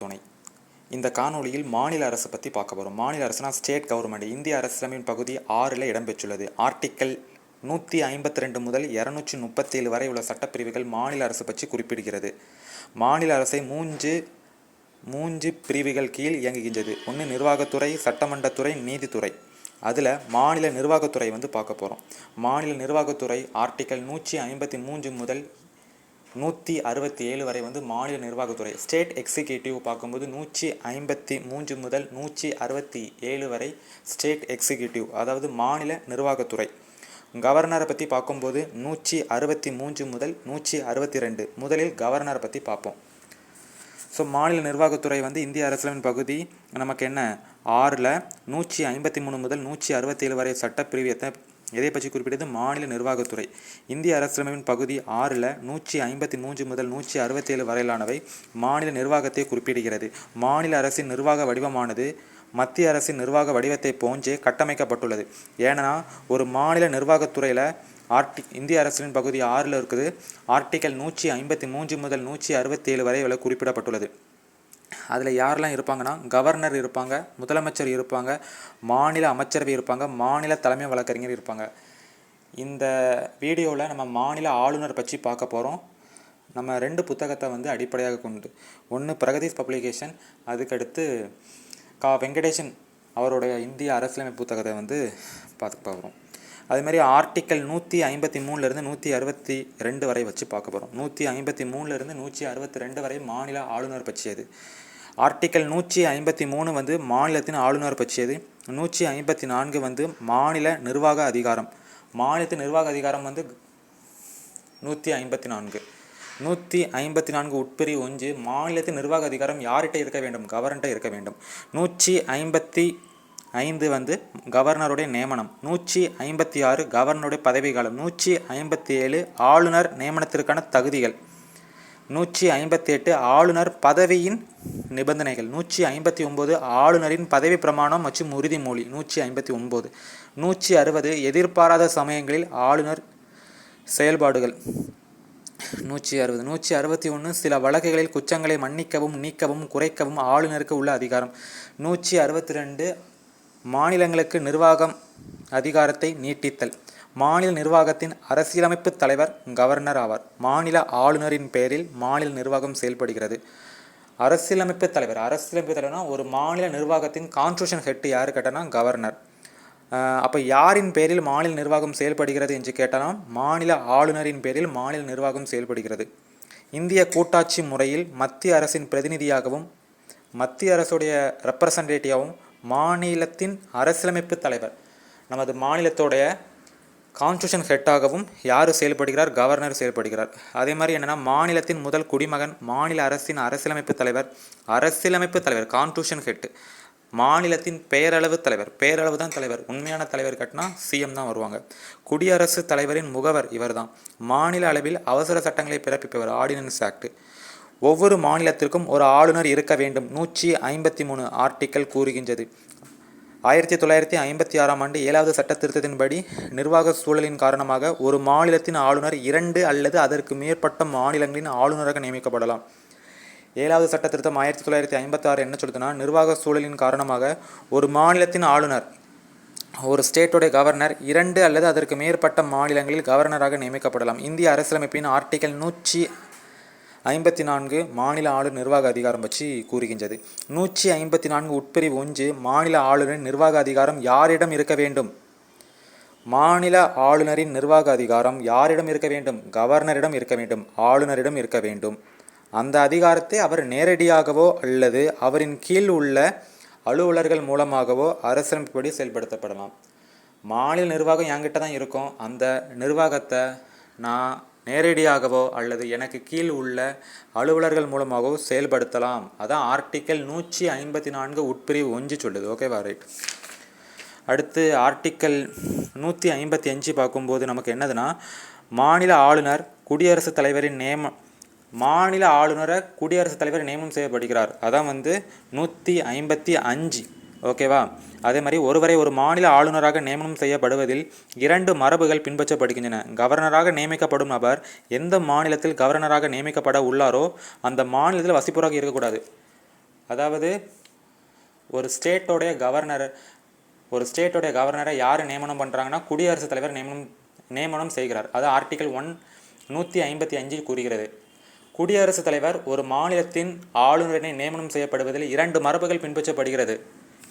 துணை. இந்த காணொளியில் மாநில அரசு பற்றி பார்க்க போகிறோம். மாநில அரசுனா ஸ்டேட் கவர்மெண்ட். இந்திய அரசியலமைப்பின் பகுதி 6ல் இடம்பெற்றுள்ளது. ஆர்டிக்கல் 152 முதல் 237 வரை உள்ள சட்டப்பிரிவுகள் மாநில அரசு பற்றி குறிப்பிடுகிறது. மாநில அரசை மூன்று பிரிவுகள் கீழ் இயங்குகின்றது. ஒன்று நிர்வாகத்துறை, சட்டமன்றத்துறை, நீதித்துறை. அதில் மாநில நிர்வாகத்துறை பார்க்க போகிறோம். மாநில நிர்வாகத்துறை ஆர்டிக்கல் 153 முதல் 167 வரை மாநில நிர்வாகத்துறை. ஸ்டேட் எக்ஸிக்யூட்டிவ் பார்க்கும்போது 153 முதல் 167 வரை ஸ்டேட் எக்ஸிக்யூட்டிவ், அதாவது மாநில நிர்வாகத்துறை. கவர்னரை பற்றி பார்க்கும்போது 163 முதல் 162. முதலில் கவர்னரை பற்றி பார்ப்போம். ஸோ மாநில நிர்வாகத்துறை இந்திய அரசியலமைப்பின் பகுதி நமக்கு என்ன 6ல் 153 முதல் 167 வரை சட்டப்பிரிவு எதை பற்றி குறிப்பிட்டது? மாநில நிர்வாகத்துறை. இந்திய அரசியலமைப்பின் பகுதி 6ல் 153 முதல் 167 வரையிலானவை மாநில நிர்வாகத்தை குறிப்பிடுகிறது. மாநில அரசின் நிர்வாக வடிவமானது மத்திய அரசின் நிர்வாக வடிவத்தை போன்றே கட்டமைக்கப்பட்டுள்ளது. ஏன்னா ஒரு மாநில நிர்வாகத்துறையில் இந்திய அரசின் பகுதி 6ல் இருக்குது. ஆர்டிக்கல் 153 முதல் 167 வரை குறிப்பிடப்பட்டுள்ளது. அதில் யாரெல்லாம் இருப்பாங்கன்னா கவர்னர் இருப்பாங்க, முதலமைச்சர் இருப்பாங்க, மாநில அமைச்சரவை இருப்பாங்க, மாநில தலைமை வழக்கறிஞர் இருப்பாங்க. இந்த வீடியோவில் நம்ம மாநில ஆளுநர் பற்றி பார்க்க போகிறோம். நம்ம 2 புத்தகத்தை அடிப்படையாக கொண்டு, ஒன்று பிரகதீஷ் பப்ளிகேஷன், அதுக்கடுத்து வெங்கடேசன் அவருடைய இந்திய அரசியலமைப்பு புத்தகத்தை பார்க்க போகிறோம். அதுமாதிரி ஆர்டிக்கல் 153லேருந்து 162 வரை வச்சு பார்க்க போகிறோம். 153லேருந்து 162 வரை மாநில ஆளுநர் பற்றியது. ஆர்டிக்கல் 153 மாநிலத்தின் ஆளுநர் பற்றியது. 154 மாநில நிர்வாக அதிகாரம். மாநிலத்தின் நிர்வாக அதிகாரம் 154. 154 உட்பிரிவு 1 மாநிலத்தின் நிர்வாக அதிகாரம் யார்கிட்ட இருக்க வேண்டும்? கவர்னர்கிட்ட இருக்க வேண்டும். 155 கவர்னருடைய நியமனம். 156 கவர்னருடைய பதவி காலம். 157 ஆளுநர் நியமனத்திற்கான தகுதிகள். 158 ஆளுநர் பதவியின் நிபந்தனைகள். 159 ஆளுநரின் பதவி பிரமாணம் மற்றும் உறுதிமொழி. 159. 160 எதிர்பாராத சமயங்களில் ஆளுநர் செயல்பாடுகள். 160. 161 சில வழக்குகளில் குற்றங்களை மன்னிக்கவும் நீக்கவும் குறைக்கவும் ஆளுநருக்கு உள்ள அதிகாரம். 162 மாநிலங்களுக்கு நிர்வாகம் அதிகாரத்தை நீட்டித்தல். மாநில நிர்வாகத்தின் அரசியலமைப்பு தலைவர் கவர்னர் ஆவார். மாநில ஆளுநரின் பெயரில் மாநில நிர்வாகம் செயல்படுகிறது. அரசியலமைப்பு தலைவர்னா ஒரு மாநில நிர்வாகத்தின் கான்ஸ்டிடியூஷன் ஹெட் யாரு கேட்டனா கவர்னர். அப்போ யாரின் பேரில் மாநில நிர்வாகம் செயல்படுகிறது என்று கேட்டாலும் மாநில ஆளுநரின் பேரில் மாநில நிர்வாகம் செயல்படுகிறது. இந்திய கூட்டாட்சி முறையில் மத்திய அரசின் பிரதிநிதியாகவும் மத்திய அரசுடைய ரெப்ரசன்டேட்டிவாகவும் மாநிலத்தின் அரசியலமைப்பு தலைவர், நமது மாநிலத்தோடைய கான்ஸ்டியூஷன் ஹெட்டாகவும் யார் செயல்படுகிறார்? கவர்னர் செயல்படுகிறார். அதே மாதிரி என்னென்னா மாநிலத்தின் முதல் குடிமகன் மாநில அரசின் அரசியலமைப்பு தலைவர் கான்ஸ்டியூஷன் ஹெட். மாநிலத்தின் பெயரளவு தான் தலைவர். உண்மையான தலைவர் கட்டினா சிஎம் தான் வருவாங்க. குடியரசுத் தலைவரின் முகவர் இவர் தான். மாநில அளவில் அவசர சட்டங்களை பிறப்பிப்பவர், ஆர்டினன்ஸ் ஆக்ட். ஒவ்வொரு மாநிலத்திற்கும் ஒரு ஆளுநர் இருக்க வேண்டும். 153 ஆர்டிக்கல் கூறுகின்றது. 1956ஆம் ஆண்டு 7வது சட்ட திருத்தத்தின்படி நிர்வாக சூழலின் காரணமாக ஒரு மாநிலத்தின் ஆளுநர் 2 அல்லது அதற்கு மேற்பட்ட மாநிலங்களின் ஆளுநராக நியமிக்கப்படலாம். 7வது சட்ட திருத்தம் 1956 என்ன சொல்லுதுன்னா, நிர்வாக சூழலின் காரணமாக ஒரு மாநிலத்தின் ஆளுநர், ஒரு ஸ்டேட்டோடைய கவர்னர் 2 அல்லது அதற்கு மேற்பட்ட மாநிலங்களில் கவர்னராக நியமிக்கப்படலாம். இந்திய அரசியலமைப்பின் ஆர்டிக்கல் 154 மாநில ஆளுநர் நிர்வாக அதிகாரம் பற்றி கூறுகின்றது. 154 உட்பிரிவு 1 மாநில ஆளுநரின் நிர்வாக அதிகாரம் யாரிடம் இருக்க வேண்டும்? மாநில ஆளுநரின் நிர்வாக அதிகாரம் யாரிடம் இருக்க வேண்டும்? கவர்னரிடம் இருக்க வேண்டும், ஆளுநரிடம் இருக்க வேண்டும். அந்த அதிகாரத்தை அவர் நேரடியாகவோ அல்லது அவரின் கீழ் உள்ள அலுவலர்கள் மூலமாகவோ அரசியலமைப்புப்படி செயல்படுத்தப்படலாம். மாநில நிர்வாகம் என்கிட்ட தான் இருக்கும். அந்த நிர்வாகத்தை நான் நேரடியாகவோ அல்லது எனக்கு கீழ் உள்ள அலுவலர்கள் மூலமாகவோ செயல்படுத்தலாம். அதான் ஆர்டிக்கல் 154 உட்பிரிவு 1 சொல்லுது. ஓகேவா? ரைட். அடுத்து ஆர்டிக்கல் 155 பார்க்கும்போது நமக்கு என்னதுன்னா, மாநில ஆளுநர் குடியரசுத் தலைவரின் மாநில ஆளுநரை குடியரசுத் தலைவர் நியமனம் செய்யப்படுகிறார். அதான் 155. ஓகேவா? அதே மாதிரி ஒருவரை ஒரு மாநில ஆளுநராக நியமனம் செய்யப்படுவதில் 2 மரபுகள் பின்பற்றப்படுகின்றன. கவர்னராக நியமிக்கப்படும் நபர் எந்த மாநிலத்தில் கவர்னராக நியமிக்கப்பட உள்ளாரோ அந்த மாநிலத்தில் வசிப்பவராக இருக்கக்கூடாது. அதாவது ஒரு ஸ்டேட்டோடைய கவர்னரை யார் நியமனம் பண்ணுறாங்கன்னா குடியரசுத் தலைவர் நியமனம் செய்கிறார். அது ஆர்டிகல் 155 கூறுகிறது. குடியரசுத் தலைவர் ஒரு மாநிலத்தின் ஆளுநரை நியமனம் செய்யப்படுவதில் 2 மரபுகள் பின்பற்றப்படுகிறது.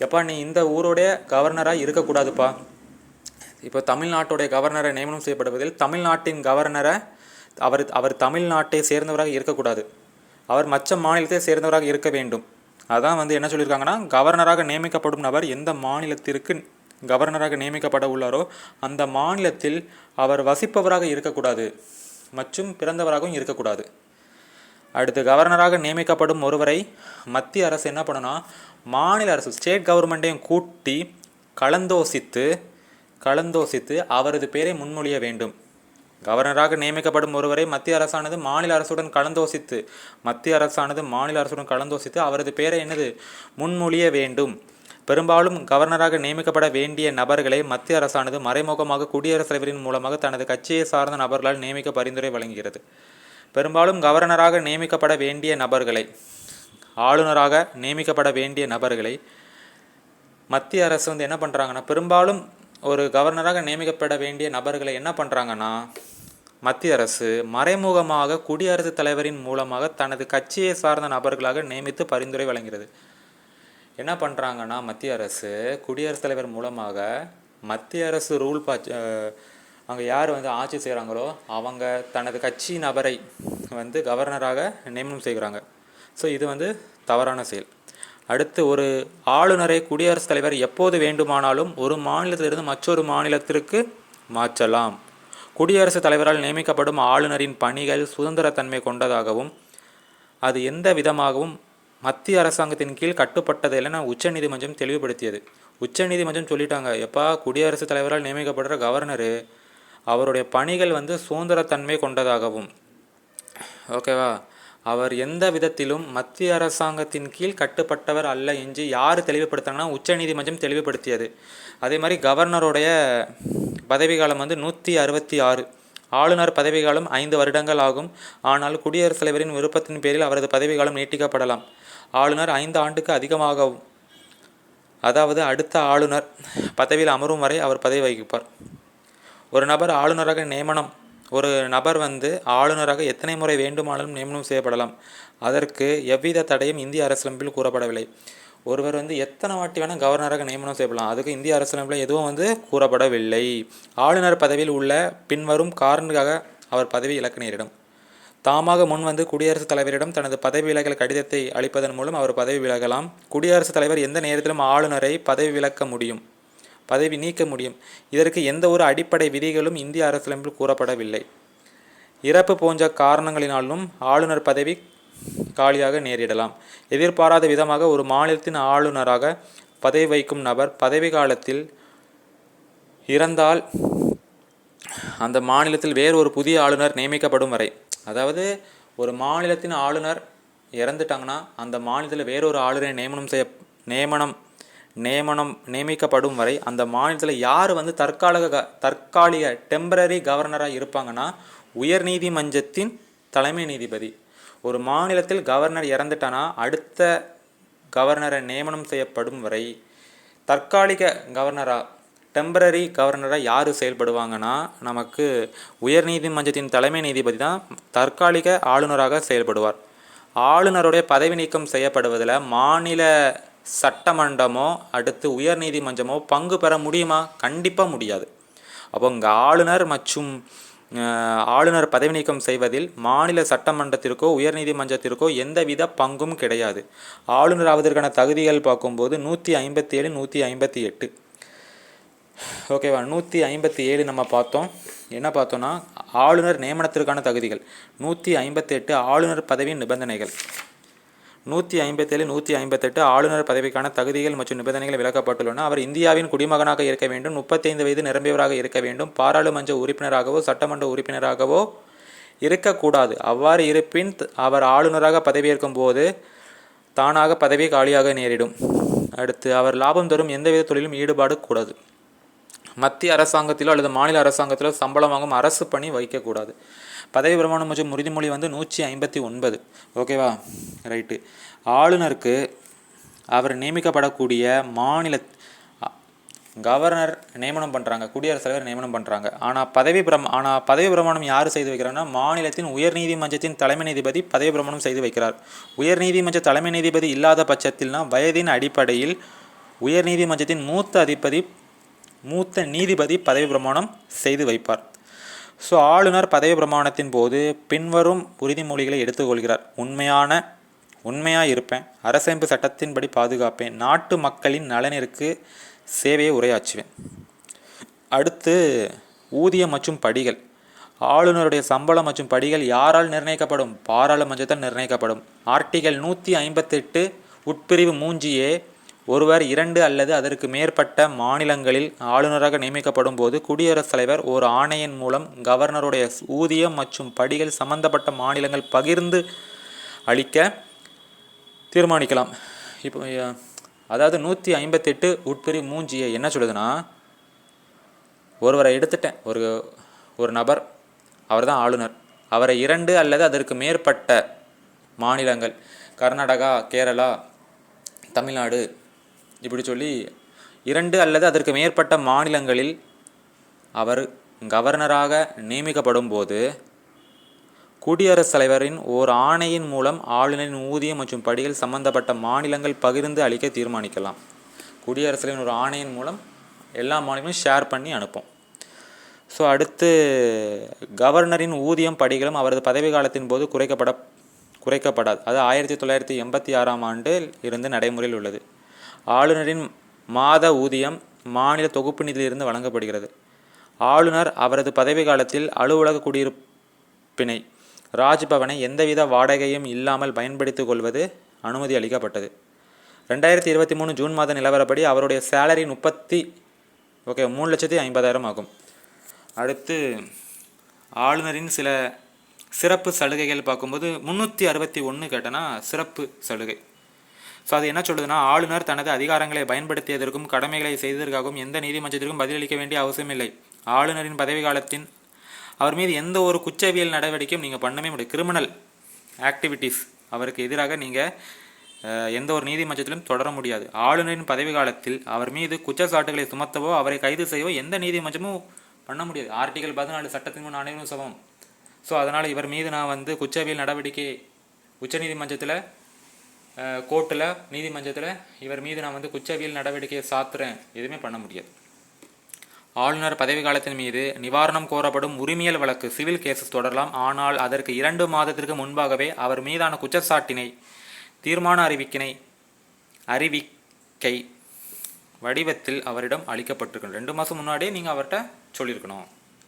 எப்பா நீ இந்த ஊரோடைய கவர்னராக இருக்கக்கூடாதுப்பா. இப்போ தமிழ்நாட்டுடைய கவர்னரை நியமனம் செய்யப்படுவதில் தமிழ்நாட்டின் கவர்னரை அவர் தமிழ்நாட்டை சேர்ந்தவராக இருக்கக்கூடாது. அவர் மற்ற மாநிலத்தை சேர்ந்தவராக இருக்க வேண்டும். அதான் என்ன சொல்லியிருக்காங்கன்னா, கவர்னராக நியமிக்கப்படும் நபர் எந்த மாநிலத்திற்கு கவர்னராக நியமிக்கப்பட உள்ளாரோ அந்த மாநிலத்தில் அவர் வசிப்பவராக இருக்கக்கூடாது மற்றும் பிறந்தவராகவும் இருக்கக்கூடாது. அடுத்து, கவர்னராக நியமிக்கப்படும் ஒருவரை மத்திய அரசு என்ன பண்ணணும்னா, மாநில அரசு ஸ்டேட் கவர்மெண்ட்டையும் கூட்டி கலந்தோசித்து அவரது பேரை முன்மொழிய வேண்டும். கவர்னராக நியமிக்கப்படும் ஒருவரை மத்திய அரசானது மாநில அரசுடன் கலந்தோசித்து அவரது பேரை முன்மொழிய வேண்டும். பெரும்பாலும் கவர்னராக நியமிக்கப்பட வேண்டிய நபர்களை மத்திய அரசானது மறைமுகமாக குடியரசுத் தலைவரின் மூலமாக தனது கட்சியை சார்ந்த நபர்களால் நியமிக்க பரிந்துரை வழங்குகிறது. பெரும்பாலும் கவர்னராக நியமிக்கப்பட வேண்டிய நபர்களை ஆளுநராக நியமிக்கப்பட வேண்டிய நபர்களை மத்திய அரசு என்ன பண்ணுறாங்கன்னா, பெரும்பாலும் ஒரு கவர்னராக நியமிக்கப்பட வேண்டிய நபர்களை என்ன பண்ணுறாங்கன்னா, மத்திய அரசு மறைமுகமாக குடியரசுத் தலைவரின் மூலமாக தனது கட்சியை சார்ந்த நபர்களாக நியமித்து பரிந்துரை வழங்குகிறது. என்ன பண்ணுறாங்கன்னா, மத்திய அரசு குடியரசுத் தலைவர் மூலமாக மத்திய அரசு அங்கே யார் ஆட்சி செய்கிறாங்களோ அவங்க தனது கட்சி நபரை கவர்னராக நியமனம் செய்கிறாங்க. ஸோ இது தவறான செயல். அடுத்து, ஒரு ஆளுநரை குடியரசுத் தலைவர் எப்போது வேண்டுமானாலும் ஒரு மாநிலத்திலிருந்து மற்றொரு மாநிலத்திற்கு மாற்றலாம். குடியரசுத் தலைவரால் நியமிக்கப்படும் ஆளுநரின் பணிகள் சுதந்திரத்தன்மை கொண்டதாகவும் அது எந்த விதமாகவும் மத்திய அரசாங்கத்தின் கீழ் கட்டுப்பட்டது இல்லைன்னா உச்சநீதிமன்றம் தெளிவுபடுத்தியது. உச்சநீதிமன்றம் சொல்லிட்டாங்க, எப்பா குடியரசுத் தலைவரால் நியமிக்கப்படுற கவர்னரு அவருடைய பணிகள் சுதந்திரத்தன்மை கொண்டதாகவும், ஓகேவா, அவர் எந்த விதத்திலும் மத்திய அரசாங்கத்தின் கீழ் கட்டுப்பட்டவர் அல்ல என்று யார் தெளிவுபடுத்தாங்கன்னா உச்சநீதிமன்றம் தெளிவுபடுத்தியது. அதே மாதிரி கவர்னருடைய பதவிக்காலம் 166. ஆளுநர் பதவிக்காலம் 5 வருடங்கள் ஆகும். ஆனால் குடியரசுத் தலைவரின் விருப்பத்தின் பேரில் அவரது பதவிக்காலம் நீட்டிக்கப்படலாம். ஆளுநர் 5 ஆண்டுக்கு அதிகமாகவும், அதாவது அடுத்த ஆளுநர் பதவியில் அமரும் வரை அவர் பதவி வகிப்பார். ஒரு நபர் ஆளுநராக எத்தனை முறை வேண்டுமானாலும் நியமனம் செய்யப்படலாம். அதற்கு எவ்வித தடையும் இந்திய அரசியலமைப்பில் கூறப்படவில்லை. ஒருவர் எத்தனை வாட்டி வேணால் கவர்னராக நியமனம் செய்யப்படலாம். அதுக்கு இந்திய அரசியலமைப்பில் எதுவும் கூறப்படவில்லை. ஆளுநர் பதவியில் உள்ள பின்வரும் காரணங்களுக்காக அவர் பதவி இழக்க நேரிடும். தாமாக முன் குடியரசுத் தலைவரிடம் தனது பதவி விலகல் கடிதத்தை அளிப்பதன் மூலம் அவர் பதவி விலகலாம். குடியரசுத் தலைவர் எந்த நேரத்திலும் ஆளுநரை பதவி நீக்க முடியும். இதற்கு எந்த ஒரு அடிப்படை விதிகளும் இந்திய அரசியலமைப்பில் கூறப்படவில்லை. இறப்பு போன்ற காரணங்களினாலும் ஆளுநர் பதவி காலியாக நேரிடலாம். எதிர்பாராத விதமாக ஒரு மாநிலத்தின் ஆளுநராக பதவி வகிக்கும் நபர் பதவி காலத்தில் இறந்தால் அந்த மாநிலத்தில் வேறு ஒரு புதிய ஆளுநர் நியமிக்கப்படும் வரை, அதாவது ஒரு மாநிலத்தின் ஆளுநர் இறந்துட்டாங்கன்னா அந்த மாநிலத்தில் வேறொரு ஆளுநரை நியமிக்கப்படும் வரை அந்த மாநிலத்தில் யார் தற்காலிக டெம்பரரி கவர்னராக இருப்பாங்கன்னா உயர்நீதிமன்றத்தின் தலைமை நீதிபதி. ஒரு மாநிலத்தில் கவர்னர் இறந்துட்டானா அடுத்த கவர்னரை நியமனம் செய்யப்படும் வரை தற்காலிக டெம்பரரி கவர்னராக யார் செயல்படுவாங்கன்னா நமக்கு உயர்நீதிமன்றத்தின் தலைமை நீதிபதி தான் தற்காலிக ஆளுநராக செயல்படுவார். ஆளுநருடைய பதவி நீக்கம் செய்யப்படுவதில் மாநில சட்டமன்றமோ அடுத்து உயர்நீதிமன்றமோ பங்கு பெற முடியுமா? கண்டிப்பாக முடியாது. அப்போ இங்கே ஆளுநர் பதவி நீக்கம் செய்வதில் மாநில சட்டமன்றத்திற்கோ உயர்நீதிமன்றத்திற்கோ எந்தவித பங்கும் கிடையாது. ஆளுநர் ஆவதற்கான தகுதிகள் பார்க்கும்போது 157, 158, ஓகேவா, 157 நம்ம பார்த்தோம். என்ன பார்த்தோன்னா ஆளுநர் நியமனத்திற்கான தகுதிகள். 158 ஆளுநர் பதவியின் நிபந்தனைகள். 157, 158 ஆளுநர் பதவிக்கான தகுதிகள் மற்றும் நிபந்தனைகள் விளக்கப்பட்டுள்ளன. அவர் இந்தியாவின் குடிமகனாக இருக்க வேண்டும், 35 வயது நிரம்பியவராக இருக்க வேண்டும், பாராளுமன்ற உறுப்பினராகவோ சட்டமன்ற உறுப்பினராகவோ இருக்கக்கூடாது. அவ்வாறு இருப்பின் அவர் ஆளுநராக பதவியேற்கும் போது தானாக பதவி காலியாக நேரிடும். அடுத்து, அவர் லாபம் தரும் எந்தவித தொழிலும் ஈடுபாடு கூடாது. மத்திய அரசாங்கத்திலோ அல்லது மாநில அரசாங்கத்திலோ சம்பளம் வாங்கும் அரசு பணி வகிக்கக்கூடாது. பதவி பிரமாணம் மற்றும் உறுதிமொழி 159. ஓகேவா, ரைட்டு. ஆளுநருக்கு அவர் நியமிக்கப்படக்கூடிய மாநில கவர்னர் நியமனம் பண்ணுறாங்க, குடியரசுத் தலைவர் நியமனம் பண்ணுறாங்க. ஆனால் பதவி பிரமாணம் யார் செய்து வைக்கிறாங்கன்னா மாநிலத்தின் உயர்நீதிமன்றத்தின் தலைமை நீதிபதி பதவி பிரமாணம் செய்து வைக்கிறார். உயர்நீதிமன்ற தலைமை நீதிபதி இல்லாத பட்சத்தில்னா வயதின் அடிப்படையில் உயர்நீதிமன்றத்தின் மூத்த நீதிபதி பதவி பிரமாணம் செய்து வைப்பார். ஸோ ஆளுநர் பதவி பிரமாணத்தின் போது பின்வரும் உறுதிமொழிகளை எடுத்துக்கொள்கிறார். உண்மையாக இருப்பேன், அரசமைப்பு சட்டத்தின்படி பாதுகாப்பேன், நாட்டு மக்களின் நலனிற்கு சேவையை உரையாற்றுவேன். அடுத்து ஊதியம் மற்றும் படிகள். ஆளுநருடைய சம்பளம் மற்றும் படிகள் யாரால் நிர்ணயிக்கப்படும்? பாராளுமன்றத்தால் நிர்ணயிக்கப்படும். ஆர்டிகல் 158 உட்பிரிவு 3A ஒருவர் 2 அல்லது அதற்கு மேற்பட்ட மாநிலங்களில் ஆளுநராக நியமிக்கப்படும் போது குடியரசுத் தலைவர் ஒரு ஆணையின் மூலம் கவர்னருடைய ஊதியம் மற்றும் படிகள் சம்பந்தப்பட்ட மாநிலங்கள் பகிர்ந்து அளிக்க தீர்மானிக்கலாம். இப்போ அதாவது 158 உட்பிரிவு 3A என்ன சொல்லுதுன்னா, ஒருவரை எடுத்துட்டேன், ஒரு நபர், அவர் தான் ஆளுநர். அவரை 2 அல்லது அதற்கு மேற்பட்ட மாநிலங்கள், கர்நாடகா, கேரளா, தமிழ்நாடு, இப்படி சொல்லி 2 அல்லது அதற்கு மேற்பட்ட மாநிலங்களில் அவர் கவர்னராக நியமிக்கப்படும் போது குடியரசுத் தலைவரின் ஓர் ஆணையின் மூலம் ஆளுநரின் ஊதியம் மற்றும் படிகள் சம்பந்தப்பட்ட மாநிலங்கள் பகிர்ந்து அளிக்க தீர்மானிக்கலாம். குடியரசுத் தலைவரின் ஒரு ஆணையின் மூலம் எல்லா மாநிலங்களும் ஷேர் பண்ணி அனுப்போம். ஸோ அடுத்து கவர்னரின் ஊதியம் படிகளும் அவரது பதவி காலத்தின் போது குறைக்கப்படாது. அது 1986ஆம் ஆண்டில் இருந்து நடைமுறையில் உள்ளது. ஆளுநரின் மாத ஊதியம் மாநில தொகுப்பு நிதியிலிருந்து வழங்கப்படுகிறது. ஆளுநர் அவரது பதவி காலத்தில் அலுவலக குடியிருப்பினை ராஜ்பவனை எந்தவித வாடகையும் இல்லாமல் பயன்படுத்திக் கொள்வது அனுமதி அளிக்கப்பட்டது. 2023 ஜூன் மாத நிலவரப்படி அவருடைய சேலரி 3,50,000 ஆகும். அடுத்து ஆளுநரின் சில சிறப்பு சலுகைகள் பார்க்கும்போது 361 கேட்டனா சிறப்பு சலுகை. ஸோ அது என்ன சொல்லுதுன்னா, ஆளுநர் தனது அதிகாரங்களை பயன்படுத்தியதற்கும் கடமைகளை செய்ததற்காகவும் எந்த நீதிமன்றத்திற்கும் பதிலளிக்க வேண்டிய அவசியமில்லை. ஆளுநரின் பதவி காலத்தின் அவர் மீது எந்த ஒரு குற்றவியல் நடவடிக்கையும் நீங்கள் பண்ணவே முடியாது. கிரிமினல் ஆக்டிவிட்டீஸ் அவருக்கு எதிராக நீங்கள் எந்த ஒரு நீதிமன்றத்திலும் தொடர முடியாது. ஆளுநரின் பதவி காலத்தில் அவர் மீது குற்றச்சாட்டுகளை சுமத்தவோ அவரை கைது செய்யவோ எந்த நீதிமன்றமும் பண்ண முடியாது. ஆர்டிகல் 14 சட்டத்தின் முன் அனைவரும் சமம். ஸோ அதனால் இவர் மீது நான் குற்றவியல் நடவடிக்கை உச்சநீதிமன்றத்தில் கோர்ட்டில் நீதிமன்றத்தில் இவர் மீது நான் குற்றவியல் நடவடிக்கையை சாத்துறேன், எதுவுமே பண்ண முடியாது. ஆளுநர் பதவி காலத்தின் மீது நிவாரணம் கோரப்படும் உரிமையல் வழக்கு சிவில் கேசஸ் தொடரலாம். ஆனால் அதற்கு 2 மாதத்திற்கு முன்பாகவே அவர் மீதான குற்றச்சாட்டினை தீர்மான அறிவிக்கை வடிவத்தில் அவரிடம் அளிக்கப்பட்டிருக்கணும். 2 மாதம் முன்னாடியே நீங்கள் அவர்கிட்ட சொல்லியிருக்கணும்.